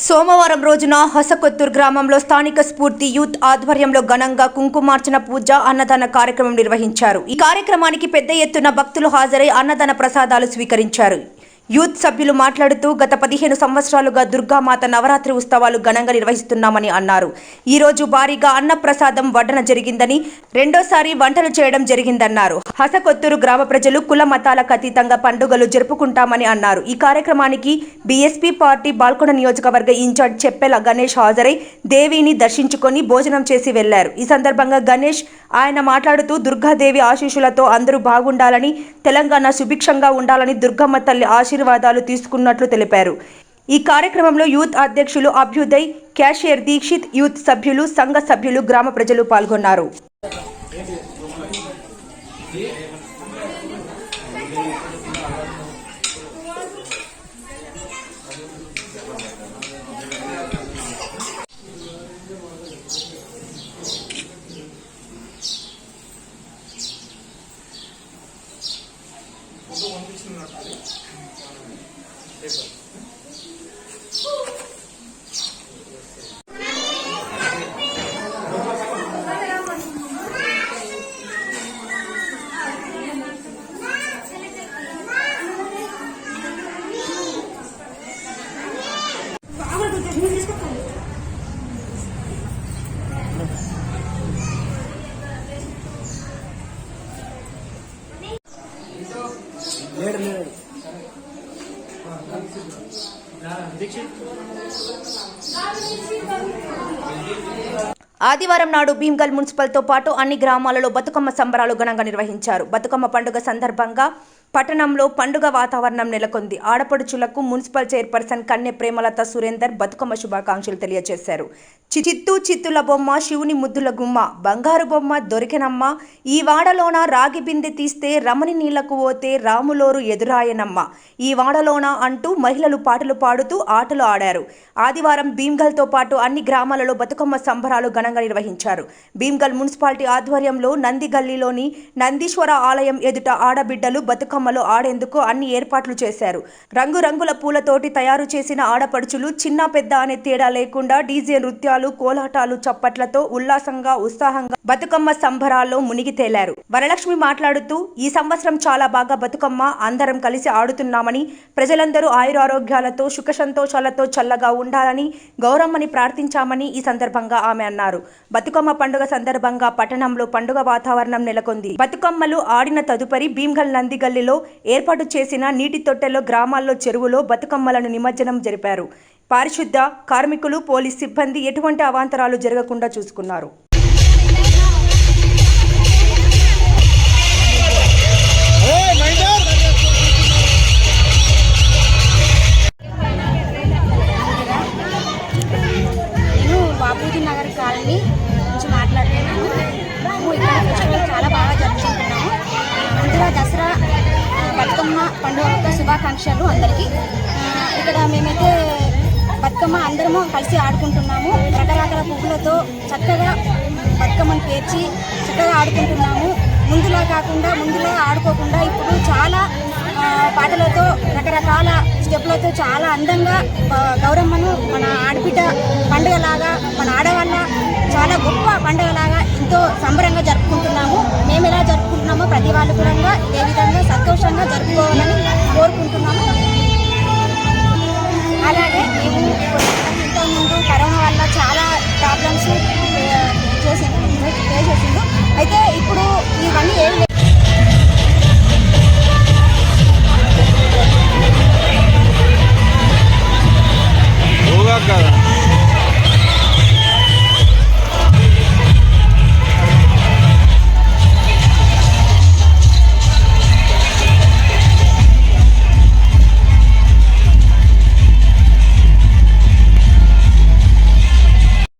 సోమవారం రోజున హసకొత్తూరు గ్రామంలో స్థానిక స్ఫూర్తి యూత్ ఆధ్వర్యంలో ఘనంగా కుంకుమార్చన పూజ అన్నదాన కార్యక్రమం నిర్వహించారు. ఈ కార్యక్రమానికి పెద్ద ఎత్తున భక్తులు హాజరై అన్నదాన ప్రసాదాలు స్వీకరించారు. యూత్ సభ్యులు మాట్లాడుతూ గత 15 సంవత్సరాలుగా దుర్గామాత నవరాత్రి ఉత్సవాలు ఘనంగా నిర్వహిస్తున్నామని అన్నారు. ఈ రోజు భారీగా అన్నప్రసాదం వడ్డన జరిగిందని, రెండోసారి వంటలు చేయడం జరిగిందన్నారు. హసకొత్తూరు గ్రామ ప్రజలు కుల మతాలకు అతీతంగా పండుగలు జరుపుకుంటామని అన్నారు. ఈ కార్యక్రమానికి బీఎస్పీ పార్టీ బాల్కొండ నియోజకవర్గ ఇన్ఛార్జ్ చెప్పెల గణేష్ హాజరై దేవిని దర్శించుకొని భోజనం చేసి వెళ్లారు. ఈ సందర్భంగా గణేష్ ఆయన మాట్లాడుతూ దుర్గాదేవి ఆశీస్సులతో అందరూ బాగుండాలని, తెలంగాణ సుభిక్షంగా ఉండాలని దుర్గమ్మ తల్లి ఆశీర్వాదాలు తీసుకున్నట్లు తెలిపారు. ఈ కార్యక్రమంలో యూత్ అధ్యక్షులు అభ్యుదయ్, క్యాషియర్ దీక్షిత్, యూత్ సభ్యులు, సంఘ సభ్యులు, గ్రామ ప్రజలు పాల్గొన్నారు. ఆదివారం నాడు భీమ్గల్ మున్సిపల్తో పాటు అన్ని గ్రామాలలో బతుకమ్మ సంబరాలు ఘనంగా నిర్వహించారు. బతుకమ్మ పండుగ సందర్భంగా పట్టణంలో పండుగ వాతావరణం నెలకొంది. ఆడపడుచులకు మున్సిపల్ చైర్పర్సన్ కన్నె ప్రేమలత సురేందర్ బతుకమ్మ శుభాకాంక్షలు తెలియజేశారు. చిత్తుల బొమ్మ శివుని ముద్దుల గుమ్మ, బంగారు బొమ్మ దొరికెనమ్మ, ఈ వాడలోన రాగి బిందె తీస్తే రమణి నీళ్లకు పోతే రాములోరు ఎదురాయనమ్మ, ఈ వాడలోన అంటూ మహిళలు పాటలు పాడుతూ ఆటలు ఆడారు. ఆదివారం భీమ్గల్తో పాటు అన్ని గ్రామాలలో బతుకమ్మ సంబరాలు ఘనంగా నిర్వహించారు. భీమ్గల్ మున్సిపాలిటీ ఆధ్వర్యంలో నందిగల్లీలోని నందీశ్వర ఆలయం ఎదుట ఆడబిడ్డలు బతుకమ్మలో ఆడేందుకు అన్ని ఏర్పాట్లు చేశారు. రంగురంగుల పూలతోటి తయారు చేసిన ఆడపడుచులు చిన్న పెద్ద అనే తేడా లేకుండా డీజే నృత్యాలు, కోలాటాలు, చప్పట్లతో ఉత్సాహంగా బతుకమ్మ సంబరాల్లో మునిగి తేలారు. వరలక్ష్మి మాట్లాడుతూ ఈ సంవత్సరం చాలా బాగా బతుకమ్మ అందరం కలిసి ఆడుతున్నామని, ప్రజలందరూ ఆయురారోగ్యాలతో సుఖ సంతోషాలతో చల్లగా ఉండాలని గౌరమ్మని ప్రార్థించామని ఈ సందర్భంగా ఆమె అన్నారు. బతుకమ్మ పండుగ సందర్భంగా పట్టణంలో పండుగ వాతావరణం నెలకొంది. బతుకమ్మలు ఆడిన తదుపరి భీమ్గల్ నందిగల్లిలో ఏర్పాటు చేసిన నీటి తొట్టెలో గ్రామాల్లో చెరువులో బతుకమ్మలను నిమజ్జనం జరిపారు. పారిశుద్ధ కార్మికులు, పోలీస్ సిబ్బంది ఎటువంటి అవాంతరాలు జరగకుండా చూసుకున్నారు. నేను బాపూజీ నగర్ కాలనీ నుంచి మాట్లాడుతున్నాను. మేము ఇక్కడ ఫెస్టివల్ చాలా బాగా జరుపుకుంటున్నాము. ముందుగా దసరా బతుకమ్మ పండుగ యొక్క శుభాకాంక్షలు అందరికీ. ఇక్కడ మేమైతే బతుకమ్మ అందరము కలిసి ఆడుకుంటున్నాము. రకరకాల పువ్వులతో చక్కగా బతుకమ్మను పేర్చి చక్కగా ఆడుకుంటున్నాము. ముందులా ఆడుకోకుండా ఇప్పుడు చాలా పాటలతో, రకరకాల స్టెప్లతో చాలా అందంగా గౌరమ్మను మన ఆడబిడ్డ పండుగలాగా, మన ఆడవాళ్ళ చాలా గొప్ప పండుగలాగా ఎంతో సంబరంగా జరుపుకుంటున్నాము. మేము ఎలా జరుపుకుంటున్నామో ప్రతి వాళ్ళు కూడా ఇదే విధంగా సంతోషంగా జరుపుకోవాలని కోరుకుంటున్నాము. అలాగే మేము ఇంతకుముందు కరోనా వల్ల చాలా ప్రాబ్లమ్స్ ఫేస్ చేసిండు. అయితే ఇప్పుడు ఇవన్నీ ఏం